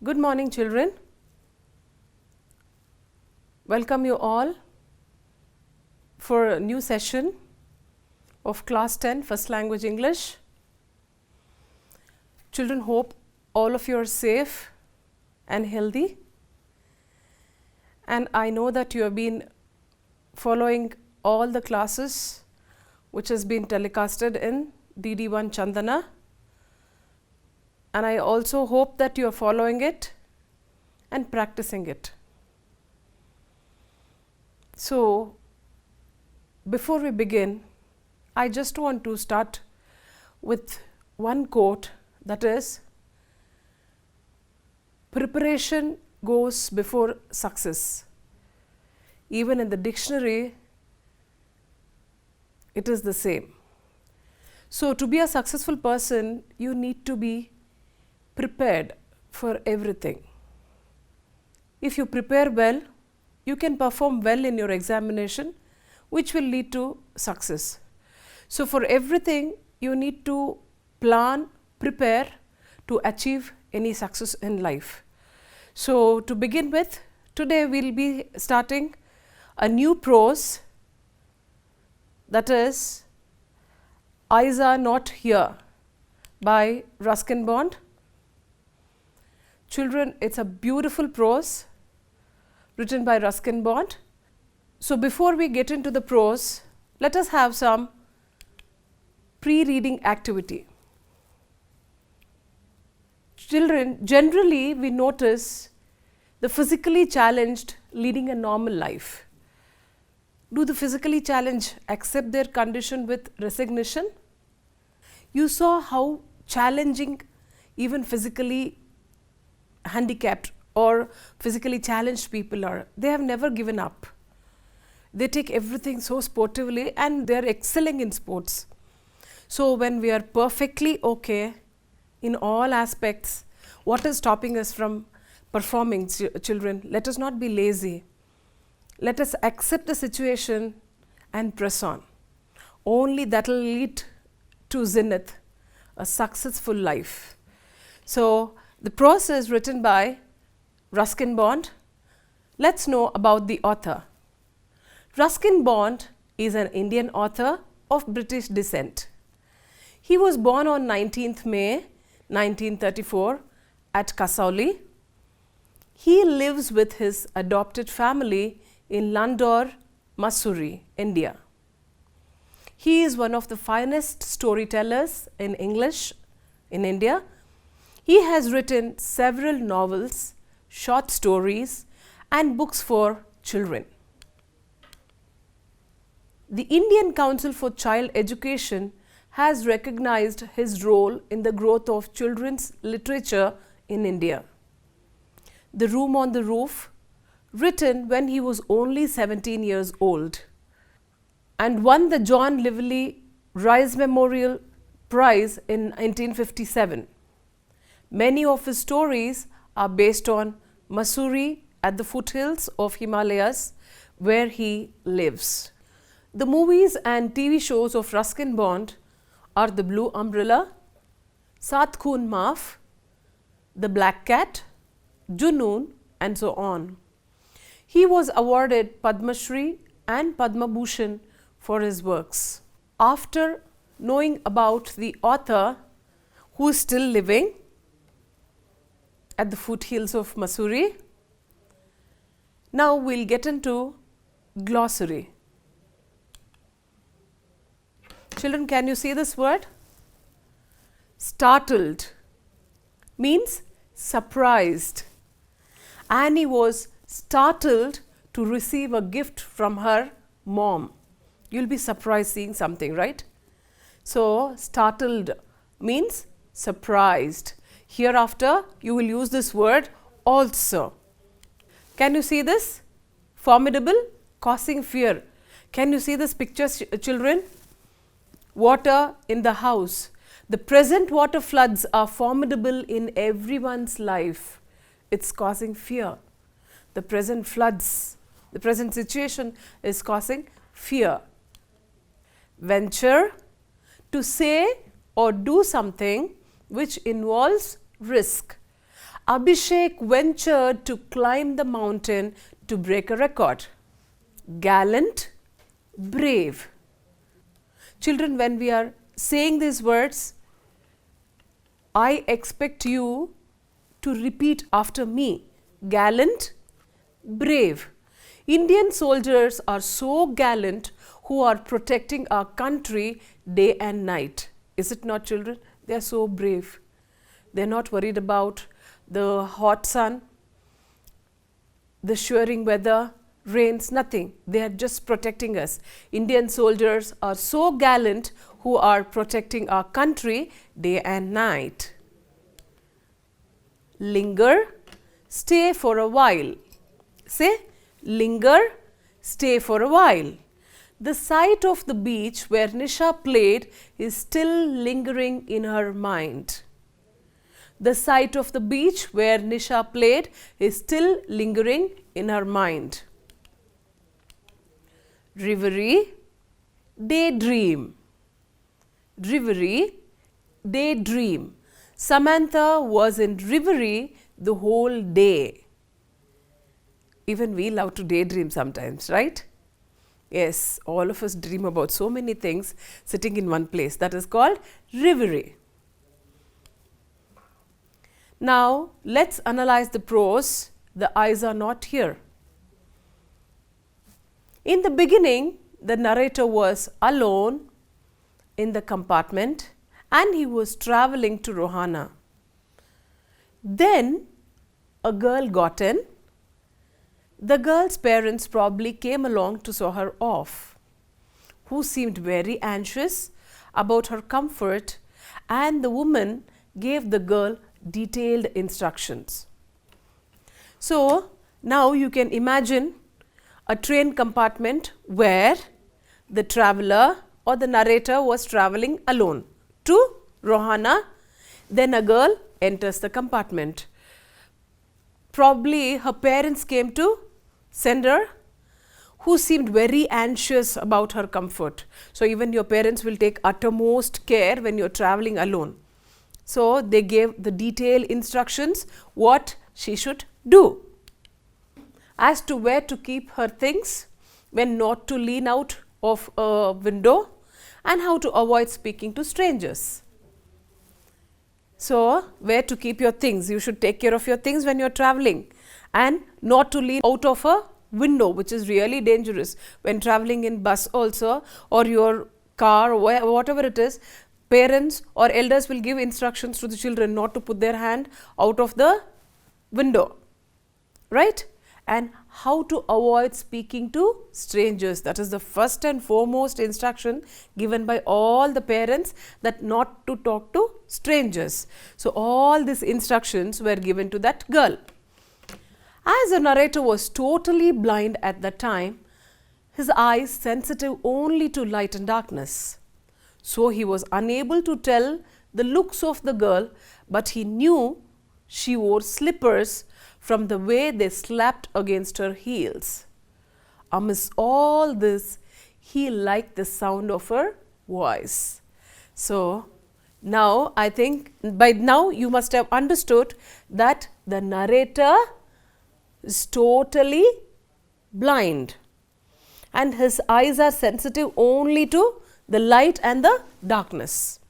Good morning, children. Welcome you all for a new session of Class 10 First Language English. Children, hope all of you are safe and healthy. And I know that you have been following all the classes which has been telecasted in DD1 Chandana. And I also hope that you are following it and practicing it. So, before we begin, I just want to start with one quote, that is, preparation goes before success. Even in the dictionary, it is the same. So, to be a successful person, you need to be prepared for everything. If you prepare well, you can perform well in your examination, which will lead to success. So, for everything, you need to plan, prepare to achieve any success in life. So, to begin with, today we will be starting a new prose, that is, Eyes Are Not Here by Ruskin Bond. Children, it's a beautiful prose written by Ruskin Bond. So, before we get into the prose, let us have some pre-reading activity. Children, generally we notice the physically challenged leading a normal life. Do the physically challenged accept their condition with resignation? You saw how challenging even physically handicapped or physically challenged people are. They have never given up. They take everything so sportively and they are excelling in sports. So, when we are perfectly okay in all aspects, what is stopping us from performing, children? Let us not be lazy. Let us accept the situation and press on. Only that will lead to zenith, a successful life. So, the prose is written by Ruskin Bond. Let's know about the author. Ruskin Bond is an Indian author of British descent. He was born on 19th May 1934 at Kasauli. He lives with his adopted family in Landore, Mussoorie, India. He is one of the finest storytellers in English in India. He has written several novels, short stories and books for children. The Indian Council for Child Education has recognized his role in the growth of children's literature in India. The Room on the Roof, written when he was only 17 years old, and won the John Lively Rice Memorial Prize in 1957. Many of his stories are based on Mussoorie at the foothills of Himalayas, where he lives. The movies and TV shows of Ruskin Bond are The Blue Umbrella, Sat Khoon Maaf, The Black Cat, Junoon, and so on. He was awarded Padma Shri and Padma Bhushan for his works. After knowing about the author, who is still living at the foothills of Mussoorie, now we will get into glossary. Children, can you see this word? Startled means surprised. Annie was startled to receive a gift from her mom. You will be surprised seeing something, right? So, startled means surprised. Hereafter, you will use this word also. Can you see this? Formidable, causing fear. Can you see this picture, children? Water in the house. The present water floods are formidable in everyone's life. It's causing fear. The present floods, the present situation is causing fear. Venture, to say or do something which involves risk. Abhishek ventured to climb the mountain to break a record. Gallant, brave. Children, when we are saying these words, I expect you to repeat after me. Gallant, brave. Indian soldiers are so gallant who are protecting our country day and night. Is it not, children? They are so brave. They are not worried about the hot sun, the shivering weather, rains, nothing. They are just protecting us. Indian soldiers are so gallant who are protecting our country day and night. Linger, stay for a while. Say, linger, stay for a while. The sight of the beach where Nisha played is still lingering in her mind. The sight of the beach where Nisha played is still lingering in her mind. Reverie, daydream. Reverie, daydream. Samantha was in reverie the whole day. Even we love to daydream sometimes, right? Yes, all of us dream about so many things sitting in one place. That is called reverie. Now, let's analyze the prose. The eyes are not here. In the beginning, the narrator was alone in the compartment and he was traveling to Rohana. Then a girl got in. The girl's parents probably came along to show her off, who seemed very anxious about her comfort, and the woman gave the girl detailed instructions. So now you can imagine a train compartment where the traveler or the narrator was traveling alone to Rohana. Then a girl enters the compartment. Probably her parents came to send her, who seemed very anxious about her comfort. So even your parents will take uttermost care when you're traveling alone. So they gave the detailed instructions what she should do. As to where to keep her things, when not to lean out of a window, and how to avoid speaking to strangers. So where to keep your things, you should take care of your things when you're traveling, and not to lean out of a window, which is really dangerous when traveling in bus also, or your car, or whatever it is. Parents or elders will give instructions to the children not to put their hand out of the window, right? And how to avoid speaking to strangers. That is the first and foremost instruction given by all the parents, that not to talk to strangers. So all these instructions were given to that girl. As the narrator was totally blind at that time, his eyes sensitive only to light and darkness. So he was unable to tell the looks of the girl, but he knew she wore slippers from the way they slapped against her heels. Amidst all this, he liked the sound of her voice. So now I think by now you must have understood that the narrator is totally blind and his eyes are sensitive only to the light and the darkness.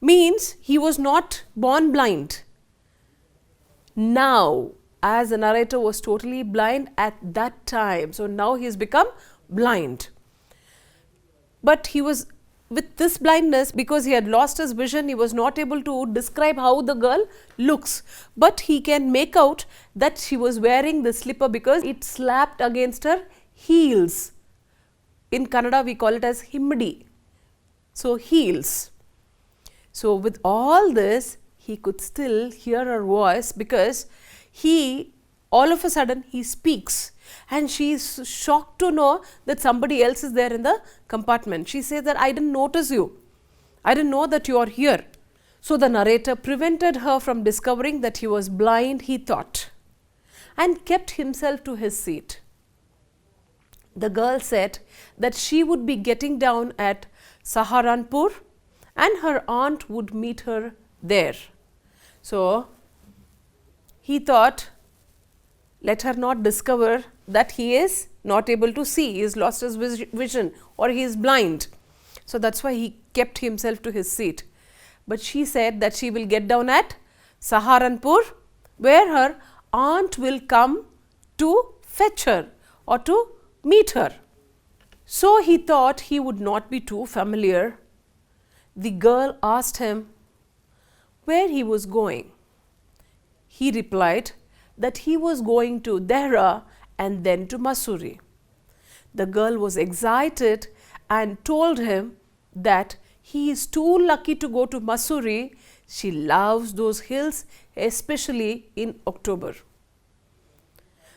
Means he was not born blind. Now, as the narrator was totally blind at that time, so now he has become blind. But he was with this blindness, because he had lost his vision, he was not able to describe how the girl looks. But he can make out that she was wearing the slipper because it slapped against her heels. In Kannada, we call it as himmidi. So, heels. So, with all this, he could still hear her voice, because he, all of a sudden, he speaks and she is shocked to know that somebody else is there in the compartment. She says that I didn't notice you. I didn't know that you are here. So, the narrator prevented her from discovering that he was blind, he thought, and kept himself to his seat. The girl said that she would be getting down at Saharanpur and her aunt would meet her there. So, he thought, let her not discover that he is not able to see, he has lost his vision or he is blind. So that's why he kept himself to his seat. But she said that she will get down at Saharanpur, where her aunt will come to fetch her or to meet her. So he thought he would not be too familiar. The girl asked him where he was going. He replied that he was going to Dehra and then to Mussoorie. The girl was excited and told him that he is too lucky to go to Mussoorie. She loves those hills, especially in October.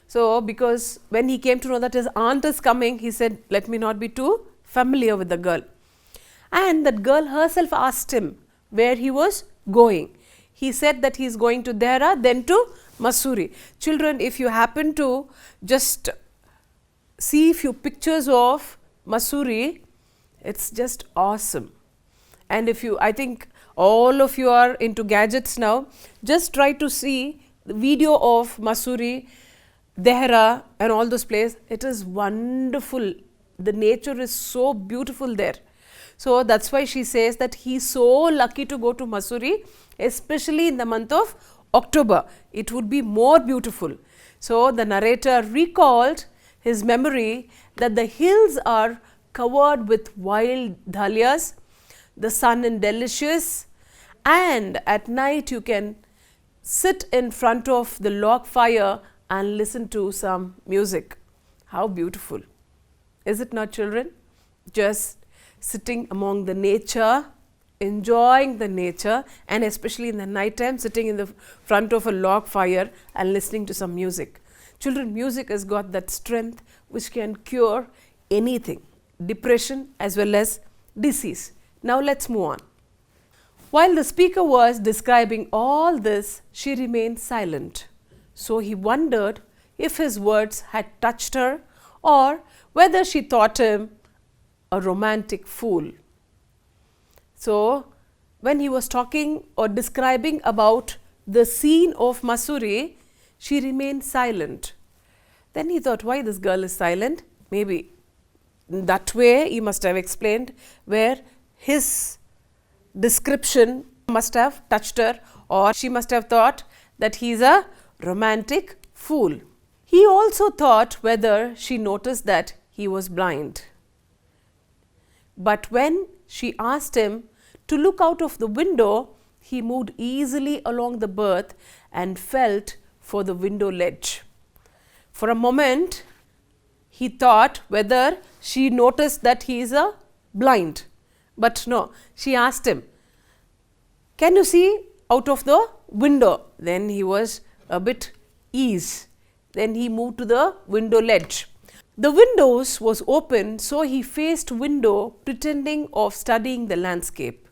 So, because when he came to know that his aunt is coming, he said, let me not be too familiar with the girl. And that girl herself asked him where he was going. He said that he is going to Dehra, then to Mussoorie. Children, if you happen to just see few pictures of Mussoorie, it's just awesome. And if you, I think all of you are into gadgets now, just try to see the video of Mussoorie, Dehra and all those places. It is wonderful. The nature is so beautiful there. So that's why she says that he is so lucky to go to Mussoorie, especially in the month of October. It would be more beautiful. So the narrator recalled his memory that the hills are covered with wild dahlias, the sun is delicious, and at night you can sit in front of the log fire and listen to some music. How beautiful. Is it not, children? Just sitting among the nature, enjoying the nature, and especially in the night time sitting in the front of a log fire and listening to some music. Children, music has got that strength which can cure anything, depression as well as disease. Now let's move on. While the speaker was describing all this, she remained silent. So he wondered if his words had touched her or whether she thought him a romantic fool. So when he was talking or describing about the scene of Mussoorie, she remained silent. Then he thought, why this girl is silent? Maybe in that way he must have explained where his description must have touched her, or she must have thought that he is a romantic fool. He also thought whether she noticed that he was blind. But when she asked him to look out of the window, he moved easily along the berth and felt for the window ledge. For a moment, he thought whether she noticed that he is a blind. But no, she asked him, can you see out of the window? Then he was a bit ease. Then he moved to the window ledge. The windows was open, so he faced window, pretending of studying the landscape.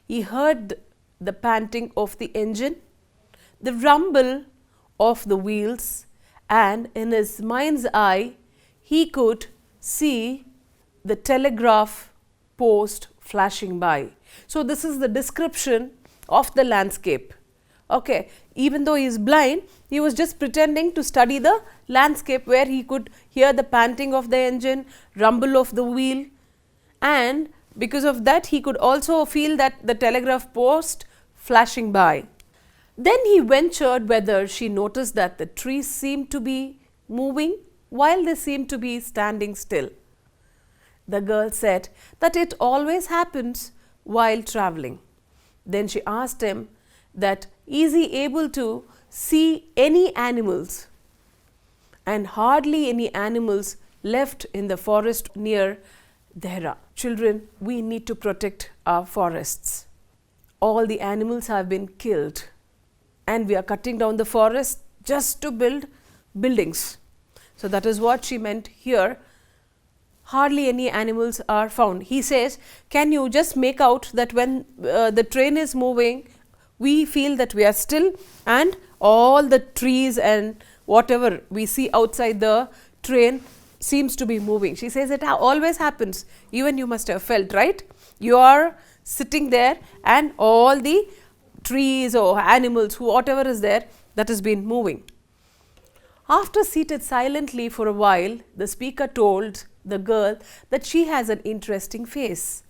He heard the panting of the engine, the rumble of the wheels, and in his mind's eye, he could see the telegraph post flashing by. So this is the description of the landscape. Okay, even though he is blind, he was just pretending to study the landscape where he could hear the panting of the engine, rumble of the wheel, and because of that he could also feel that the telegraph post flashing by. Then he ventured whether she noticed that the trees seemed to be moving while they seemed to be standing still. The girl said that it always happens while travelling. Then she asked him that is he able to see any animals, and hardly any animals left in the forest near Dehra. Children, we need to protect our forests. All the animals have been killed and we are cutting down the forest just to build buildings. So that is what she meant here. Hardly any animals are found. He says, can you just make out that when the train is moving, we feel that we are still and all the trees and whatever we see outside the train seems to be moving. She says it always happens. Even you must have felt, right? You are sitting there and all the trees or animals, whatever is there, that has been moving. After seated silently for a while, the speaker told the girl that she has an interesting face,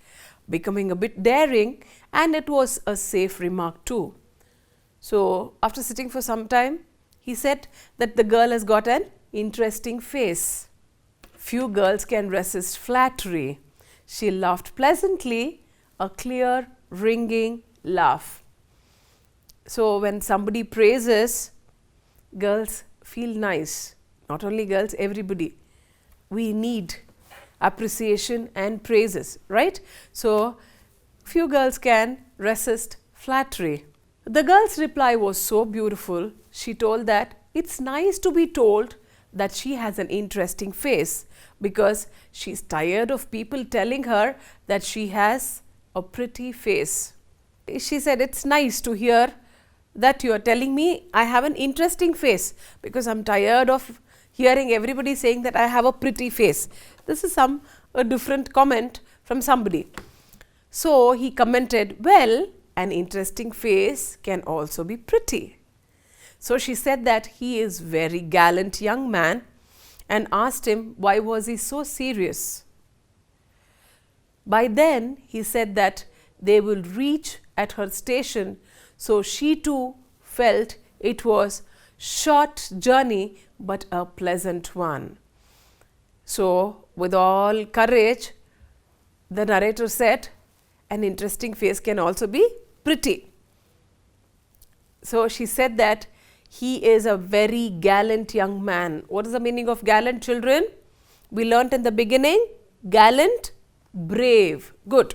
becoming a bit daring, and it was a safe remark too. So, after sitting for some time, he said that the girl has got an interesting face. Few girls can resist flattery. She laughed pleasantly, a clear, ringing laugh. So, when somebody praises, girls feel nice. Not only girls, everybody. We need appreciation and praises, right? So, few girls can resist flattery. The girl's reply was so beautiful. She told that it's nice to be told that she has an interesting face, because she's tired of people telling her that she has a pretty face. She said, it's nice to hear that you are telling me I have an interesting face, because I'm tired of hearing everybody saying that I have a pretty face. This is a different comment from somebody. So, he commented, well, an interesting face can also be pretty. So, she said that he is very gallant young man, and asked him why was he so serious. By then, he said that they will reach at her station, so she too felt it was short journey but a pleasant one. So, with all courage, the narrator said, an interesting face can also be pretty. So, she said that he is a very gallant young man. What is the meaning of gallant, children? We learnt in the beginning, gallant, brave. Good.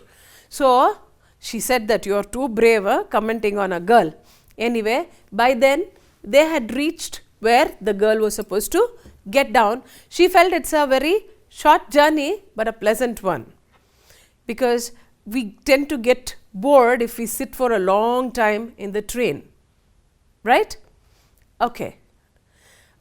So, she said that you are too brave, commenting on a girl. Anyway, by then they had reached where the girl was supposed to get down. She felt it's a very short journey but a pleasant one, because we tend to get bored if we sit for a long time in the train, right? Okay.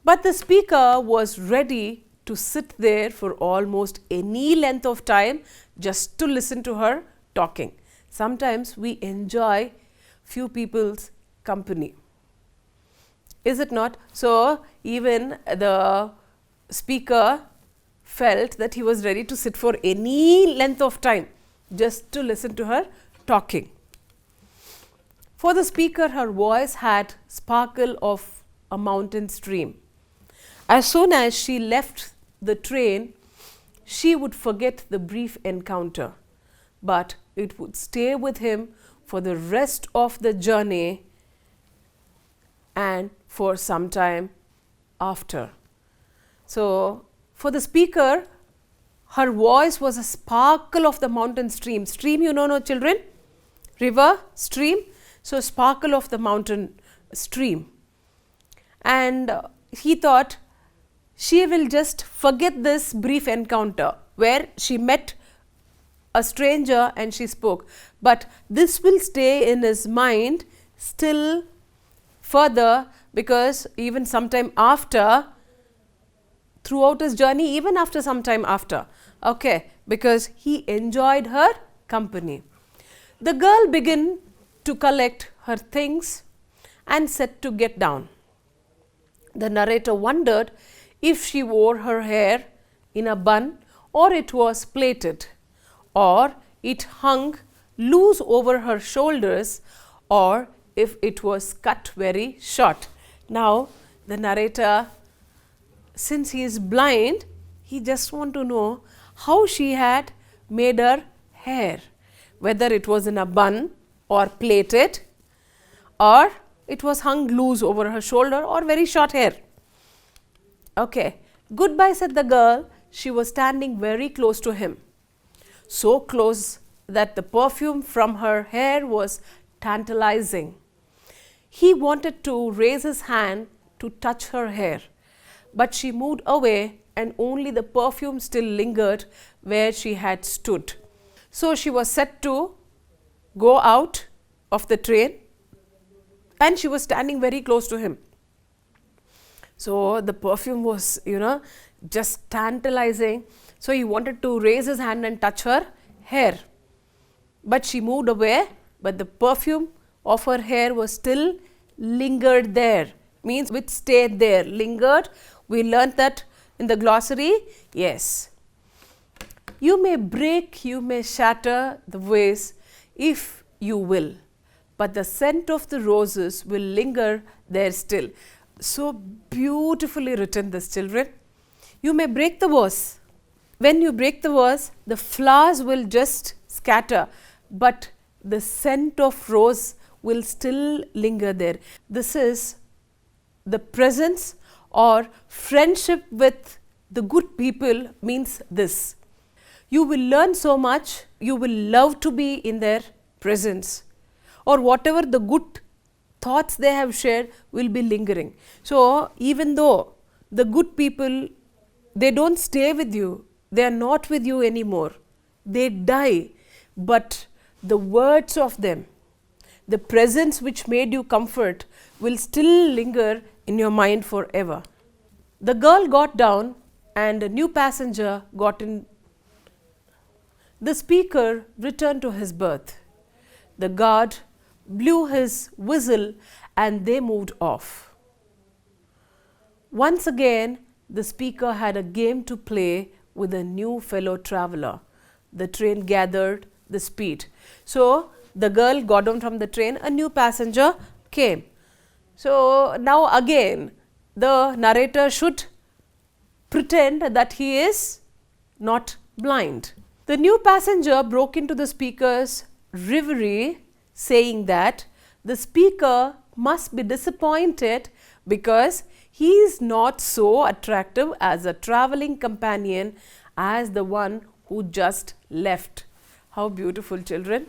But the speaker was ready to sit there for almost any length of time just to listen to her talking. Sometimes we enjoy few people's company. Is it not? So, even the speaker felt that he was ready to sit for any length of time just to listen to her talking. For the speaker, her voice had sparkle of a mountain stream. As soon as she left the train, she would forget the brief encounter, but it would stay with him for the rest of the journey and for some time after. So, for the speaker, her voice was a sparkle of the mountain stream. Stream, you know, no children? River, stream. So, sparkle of the mountain stream. And he thought she will just forget this brief encounter where she met a stranger and she spoke. But this will stay in his mind still further, because even sometime after, throughout his journey, even after some time after, okay, because he enjoyed her company. The girl began to collect her things and set to get down. The narrator wondered if she wore her hair in a bun, or it was plaited, or it hung loose over her shoulders, or if it was cut very short. Now, the narrator, since he is blind, he just want to know how she had made her hair, whether it was in a bun or plaited, or it was hung loose over her shoulder, or very short hair. Okay. Goodbye, said the girl. She was standing very close to him, so close that the perfume from her hair was tantalizing. He wanted to raise his hand to touch her hair, but she moved away and only the perfume still lingered where she had stood. So, she was set to go out of the train and she was standing very close to him. So, the perfume was, just tantalizing. So, he wanted to raise his hand and touch her hair, but she moved away, but the perfume of her hair was still lingered there, means which stayed there, lingered. We learnt that in the glossary. Yes. You may break, you may shatter the vase if you will, but the scent of the roses will linger there still. So beautifully written, this, children. You may break the vase. When you break the vase, the flowers will just scatter, but the scent of rose will still linger there. This is the presence or friendship with the good people means this. You will learn so much, you will love to be in their presence, or whatever the good thoughts they have shared will be lingering. So even though the good people, they don't stay with you, they are not with you anymore, they die, but the words of them, the presence which made you comfort will still linger in your mind forever. The girl got down and a new passenger got in. The speaker returned to his berth. The guard blew his whistle and they moved off. Once again, the speaker had a game to play with a new fellow traveler. The train gathered the speed. So the girl got down from the train, a new passenger came. So now again, the narrator should pretend that he is not blind. The new passenger broke into the speaker's reverie, saying that the speaker must be disappointed because he is not so attractive as a travelling companion as the one who just left. How beautiful, children.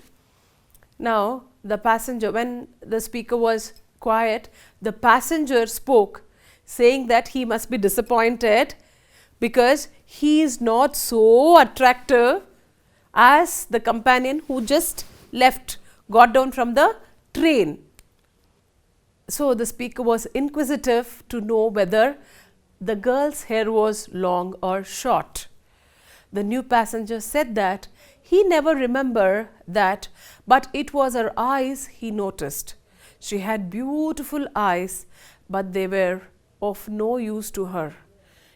Now the passenger, when the speaker was quiet, the passenger spoke, saying that he must be disappointed because he is not so attractive as the companion who just left, got down from the train. So the speaker was inquisitive to know whether the girl's hair was long or short. The new passenger said that he never remembered that, but it was her eyes he noticed. She had beautiful eyes, but they were of no use to her.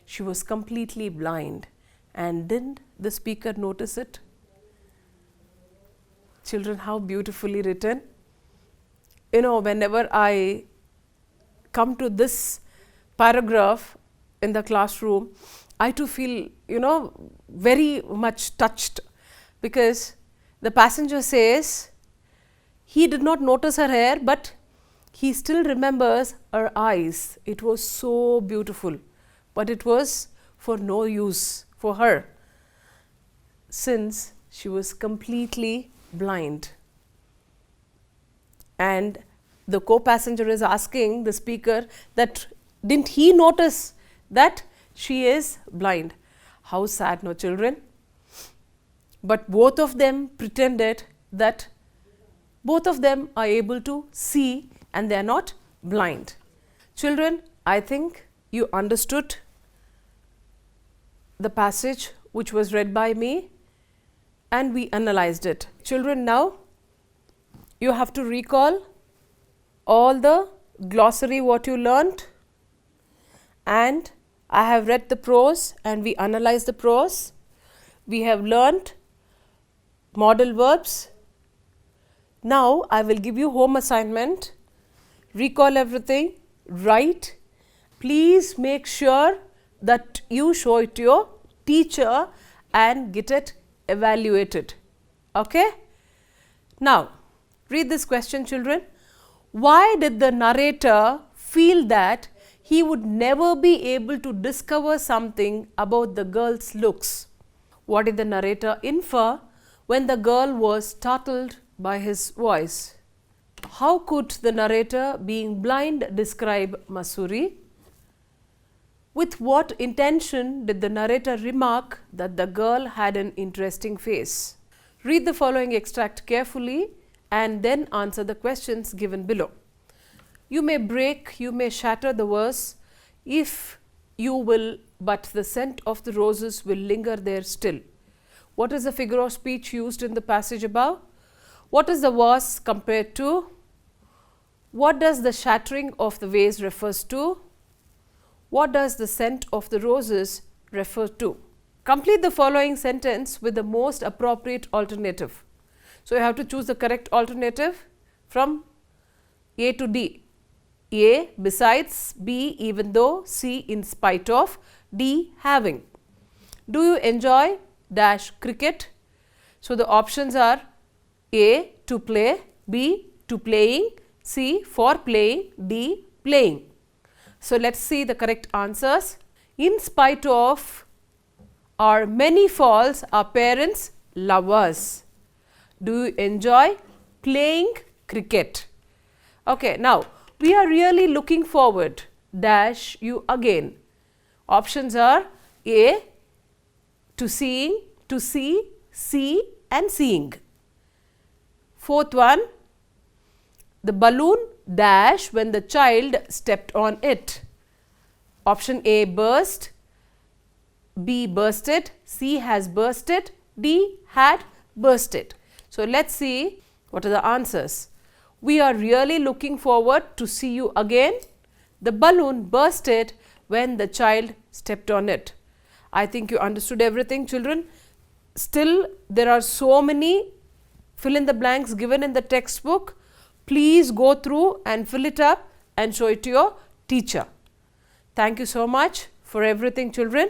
She was completely blind. And didn't the speaker notice it? Children, how beautifully written. You know, whenever I come to this paragraph in the classroom, I too feel, very much touched, because the passenger says he did not notice her hair, but he still remembers her eyes. It was so beautiful, but it was for no use for her, since she was completely blind. And the co-passenger is asking the speaker that didn't he notice that she is blind. How sad, no, children? But both of them pretended that both of them are able to see and they are not blind. Children, I think you understood the passage which was read by me and we analyzed it. Children, now you have to recall all the glossary what you learnt, and I have read the prose and we analyzed the prose. We have learnt modal verbs. Now I will give you home assignment. Recall everything, write. Please make sure that you show it to your teacher and get it evaluated. Okay? Now, read this question, children. Why did the narrator feel that he would never be able to discover something about the girl's looks? What did the narrator infer when the girl was startled by his voice? How could the narrator, being blind, describe Masuri? With what intention did the narrator remark that the girl had an interesting face? Read the following extract carefully and then answer the questions given below. You may break, you may shatter the verse if you will, but the scent of the roses will linger there still. What is the figure of speech used in the passage above? What is the verse compared to? What does the shattering of the vase refers to? What does the scent of the roses refer to? Complete the following sentence with the most appropriate alternative. So, you have to choose the correct alternative from A to D. A besides, B even though, C in spite of, D having. Do you enjoy dash cricket? So, the options are A to play, B to playing, C for playing, D playing. So, let us see the correct answers. In spite of our many faults, our parents love us. Do you enjoy playing cricket? Okay, now we are really looking forward dash you again. Options are A to seeing, to see and seeing. Fourth one, the balloon dash when the child stepped on it. Option A burst, B bursted, C has bursted, D had bursted. So, let us see what are the answers. We are really looking forward to see you again. The balloon bursted when the child stepped on it. I think you understood everything, children. Still, there are so many fill in the blanks given in the textbook. Please go through and fill it up and show it to your teacher. Thank you so much for everything, children.